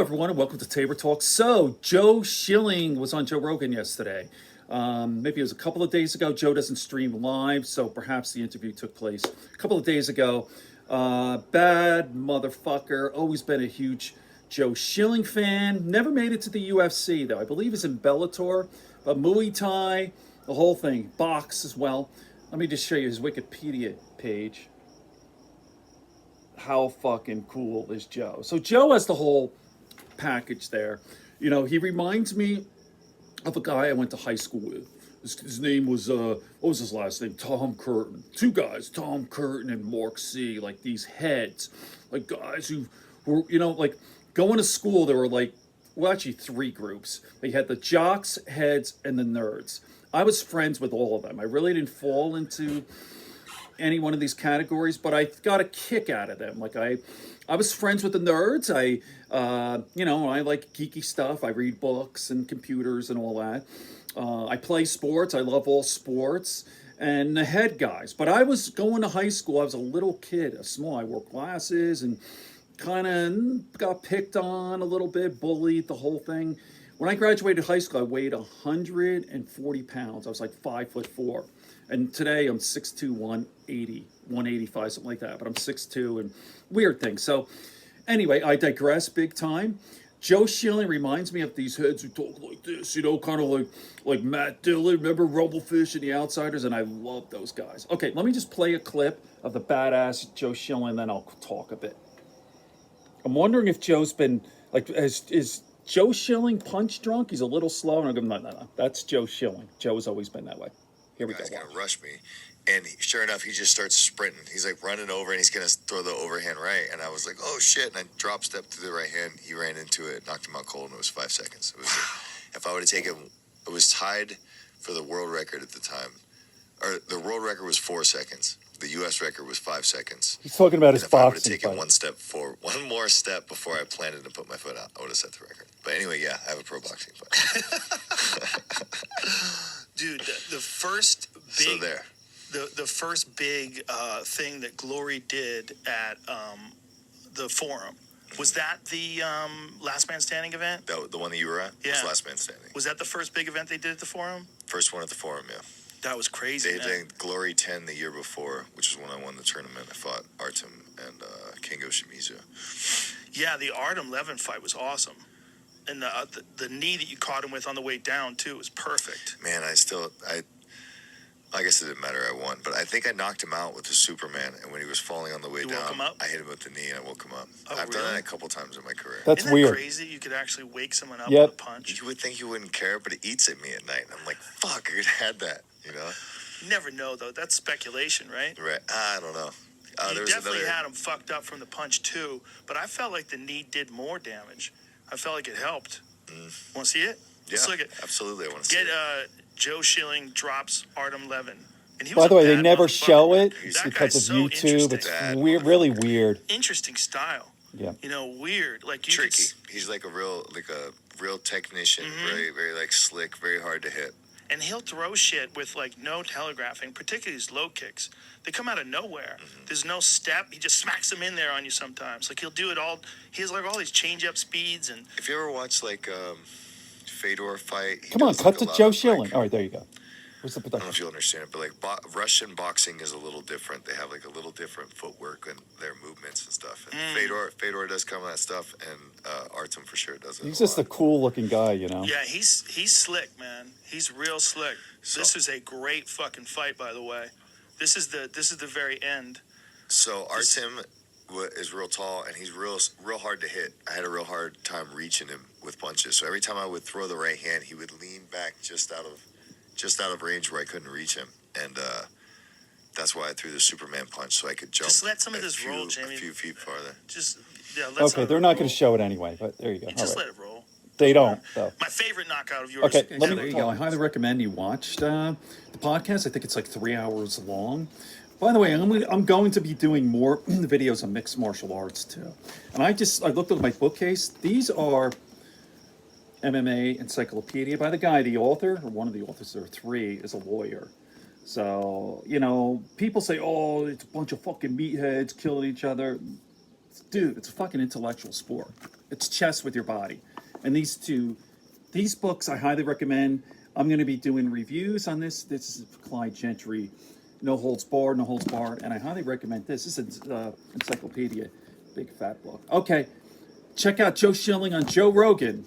everyone, and welcome to Tabor Talk. So, Joe Schilling was on Joe Rogan yesterday. Maybe it was a couple of days ago. Joe doesn't stream live, so perhaps the interview took place a couple of days ago. Bad motherfucker. Always been a huge Joe Schilling fan. Never made it to the UFC, though. I believe he's in Bellator, but Muay Thai, the whole thing. Box as well. Let me just show you his Wikipedia page. How fucking cool is Joe? So Joe has the whole package there. You know, he reminds me of a guy I went to high school with. His name was, what was his last name? Tom Curtin. Two guys, Tom Curtin and Mark C. Like these heads. Like guys who were, you know, like going to school, there were like, well, actually three groups. They had the jocks, heads, and the nerds. I was friends with all of them. I really didn't fall into any one of these categories, but I got a kick out of them. Like I was friends with the nerds. I like geeky stuff. I read books and computers and all that. I play sports. I love all sports and the head guys. But I was going to high school. I was a little kid, I wore glasses and kind of got picked on a little bit, bullied, the whole thing. When I graduated high school, I weighed 140 pounds. I was like 5'4". And today I'm 6'2", 180, 185, something like that. But I'm 6'2", and weird things. So anyway, I digress big time. Joe Schilling reminds me of these heads who talk like this, you know, kind of like Matt Dillon. Remember Rumblefish and The Outsiders? And I love those guys. Okay, let me just play a clip of the badass Joe Schilling, then I'll talk a bit. I'm wondering if Joe's been, like, is Joe Schilling punch drunk? He's a little slow. And I'm going, no. That's Joe Schilling. Joe has always been that way. Here we go. He's gonna rush me, and sure enough, he just starts sprinting. He's like running over, and he's gonna throw the overhand right. And I was like, "Oh shit!" And I drop stepped to the right hand. He ran into it, knocked him out cold, and it was 5 seconds. It was, if I would have taken, it was tied for the world record at the time, or the world record was 4 seconds. The U.S. record was 5 seconds. He's talking about his boxing. If I would have taken one more step before I planted and put my foot out, I would have set the record. But anyway, yeah, I have a pro boxing fight. Dude, the first big, the first big thing that Glory did at the Forum, was that the Last Man Standing event? The one that you were at? Yeah. Was Last Man Standing. Was that the first big event they did at the Forum? First one at the Forum, yeah. That was crazy. They did Glory 10 the year before, which is when I won the tournament. I fought Artem and Kingo Shimizu. Yeah, the Artem Levin fight was awesome. And the knee that you caught him with on the way down, too, was perfect. Man, I guess it didn't matter. I won. But I think I knocked him out with the Superman. And when he was falling on the way down, I hit him with the knee and I woke him up. I've done that a couple times in my career. Isn't that crazy? You could actually wake someone up with a punch. You would think you wouldn't care, but it eats at me at night. And I'm like, fuck, I could have had that, you know? You never know, though. That's speculation, right? Right. I don't know. You definitely had him fucked up from the punch, too. But I felt like the knee did more damage. I felt like it helped. Want to see it? Yeah, let's look at, absolutely. I want to see it. Joe Schilling drops Artem Levin. And he By was the way, they never show it that because of so YouTube. It's really weird. Interesting style. Yeah. You know, weird. Like you tricky. He's like a real technician. Very, very like slick. Very hard to hit. And he'll throw shit with like no telegraphing, particularly his low kicks. They come out of nowhere. There's no step. He just smacks them in there on you sometimes. Like he'll do it all. He has like all these change up speeds. And if you ever watch like Fedor fight, come on, cut to Joe Schilling. All right, there you go. Where's the production? I don't know if you understand it, but like Russian boxing is a little different. They have like a little different footwork and their movements and stuff. And Fedor does come with that stuff, and Artem for sure does it. He's just a cool looking guy, you know. Yeah, he's slick, man. He's real slick. So, this is a great fucking fight, by the way. This is the very end. So Artem is real tall and he's real hard to hit. I had a real hard time reaching him with punches. So every time I would throw the right hand, he would lean back just out of range where I couldn't reach him, and that's why I threw the Superman punch so I could jump. Just let some of this roll, Jamie. A few feet farther. Okay, they're not going to show it anyway, but there you go. Just let it roll. They don't, though. My favorite knockout of yours. Okay, there you go. I highly recommend you watch the podcast. I think it's like 3 hours long. By the way, I'm going to be doing more videos on mixed martial arts too. And I looked at my bookcase. These are MMA encyclopedia by the guy, the author, or one of the authors, there are 3, is a lawyer. So, you know, people say, oh, it's a bunch of fucking meatheads killing each other. Dude, it's a fucking intellectual sport. It's chess with your body. And these books I highly recommend. I'm going to be doing reviews on this. This is Clyde Gentry, No Holds Barred, and I highly recommend this. This is an encyclopedia, big fat book. Okay, check out Joe Schilling on Joe Rogan.